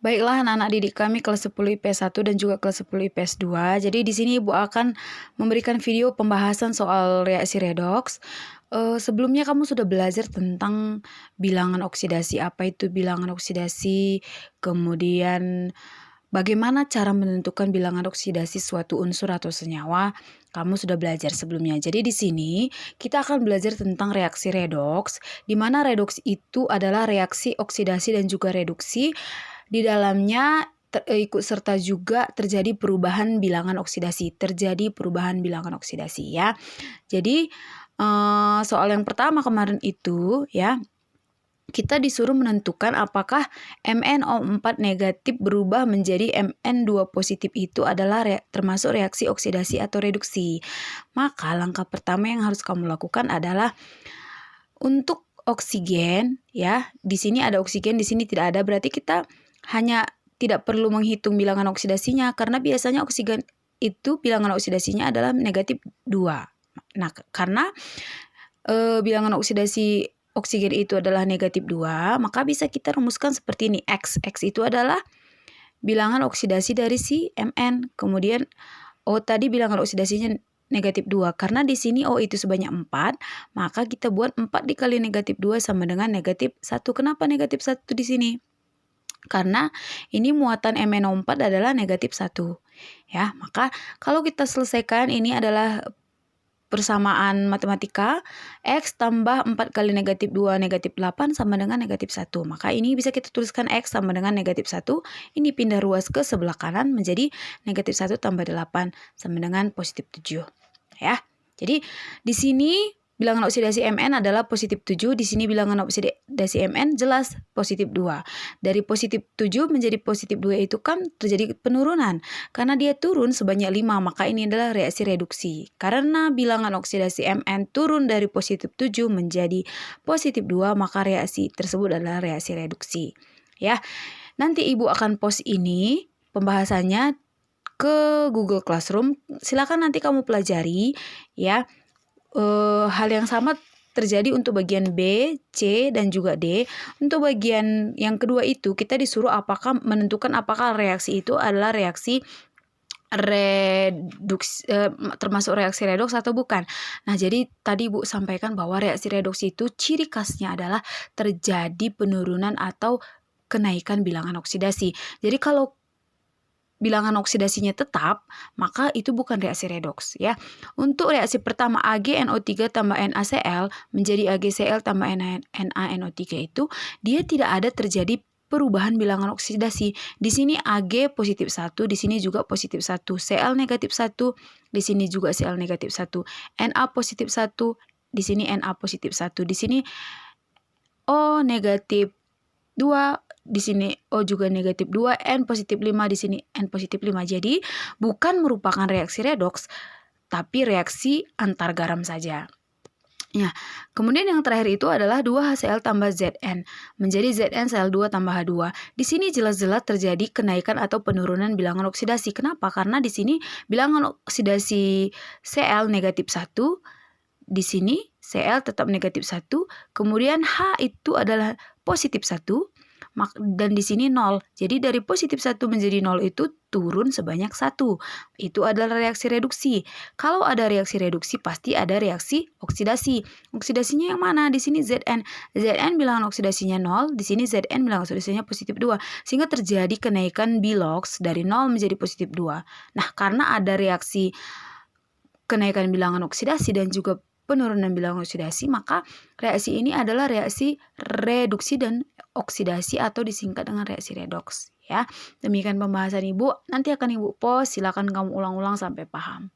Baiklah anak-anak didik kami kelas 10 IPS 1 dan juga kelas 10 IPS 2. Jadi di sini Ibu akan memberikan video pembahasan soal reaksi redoks. Sebelumnya kamu sudah belajar tentang bilangan oksidasi. Apa itu bilangan oksidasi? Kemudian bagaimana cara menentukan bilangan oksidasi suatu unsur atau senyawa? Kamu sudah belajar sebelumnya. Jadi di sini kita akan belajar tentang reaksi redoks, di mana redoks itu adalah reaksi oksidasi dan juga reduksi. Di dalamnya ikut serta juga terjadi perubahan bilangan oksidasi. Ya. Jadi soal yang pertama kemarin itu ya, kita disuruh menentukan apakah MnO4 negatif berubah menjadi Mn2 positif itu adalah termasuk reaksi oksidasi atau reduksi. Maka langkah pertama yang harus kamu lakukan adalah untuk oksigen ya. Di sini ada oksigen, di sini tidak ada, berarti kita hanya tidak perlu menghitung bilangan oksidasinya karena biasanya oksigen itu bilangan oksidasinya adalah negatif 2. Nah, karena bilangan oksidasi oksigen itu adalah negatif 2, maka bisa kita rumuskan seperti ini. X itu adalah bilangan oksidasi dari si Mn. Kemudian O tadi bilangan oksidasinya negatif 2. Karena di sini O itu sebanyak 4, maka kita buat 4 dikali negatif 2 sama dengan negatif 1. Kenapa negatif 1 di sini? Karena ini muatan MnO4 adalah negatif 1. Ya, maka kalau kita selesaikan, ini adalah persamaan matematika. X tambah 4 kali negatif 2 negatif 8 sama dengan negatif 1. Maka ini bisa kita tuliskan X sama dengan negatif 1. Ini pindah ruas ke sebelah kanan menjadi negatif 1 tambah 8 sama dengan positif 7. Ya. Jadi di sini bilangan oksidasi Mn adalah positif 7. Di sini bilangan oksidasi Mn jelas positif 2. Dari positif 7 menjadi positif 2 itu kan terjadi penurunan. Karena dia turun sebanyak 5, maka ini adalah reaksi reduksi. Karena bilangan oksidasi Mn turun dari positif 7 menjadi positif 2, maka reaksi tersebut adalah reaksi reduksi. Ya. Nanti Ibu akan post ini pembahasannya ke Google Classroom. Silakan nanti kamu pelajari ya. Hal yang sama terjadi untuk bagian B, C, dan juga D. Untuk bagian yang kedua itu kita disuruh menentukan apakah reaksi itu adalah reaksi reduksi, termasuk reaksi redoks atau bukan. Nah, jadi tadi Ibu sampaikan bahwa reaksi redoks itu ciri khasnya adalah terjadi penurunan atau kenaikan bilangan oksidasi. Jadi kalau bilangan oksidasinya tetap, maka itu bukan reaksi redoks ya. Untuk reaksi pertama AgNO3 tambah NaCl menjadi AgCl tambah NaNO3 itu dia tidak ada terjadi perubahan bilangan oksidasi. Di sini Ag positif 1, di sini juga positif 1, Cl negatif 1, di sini juga Cl negatif 1, Na positif 1, di sini Na positif 1, di sini O negatif 2, di sini O juga negatif 2, N positif 5, di sini N positif 5. Jadi bukan merupakan reaksi redoks, tapi reaksi antar garam saja. Ya, kemudian yang terakhir itu adalah 2HCl tambah Zn menjadi ZnCl2 tambah H2. Di sini jelas-jelas terjadi kenaikan atau penurunan bilangan oksidasi. Kenapa? Karena di sini bilangan oksidasi Cl negatif 1, di sini Cl tetap negatif 1, kemudian H itu adalah positif 1, dan di sini 0. Jadi dari positif 1 menjadi 0 itu turun sebanyak 1. Itu adalah reaksi reduksi. Kalau ada reaksi reduksi pasti ada reaksi oksidasi. Oksidasinya yang mana? Di sini Zn. Zn bilangan oksidasinya 0, di sini Zn bilangan oksidasinya positif 2. Sehingga terjadi kenaikan biloks dari 0 menjadi positif 2. Nah, karena ada reaksi kenaikan bilangan oksidasi dan juga penurunan bilangan oksidasi, maka reaksi ini adalah reaksi reduksi dan oksidasi atau disingkat dengan reaksi redoks ya. Demikian pembahasan Ibu. Nanti akan Ibu post, silakan kamu ulang-ulang sampai paham.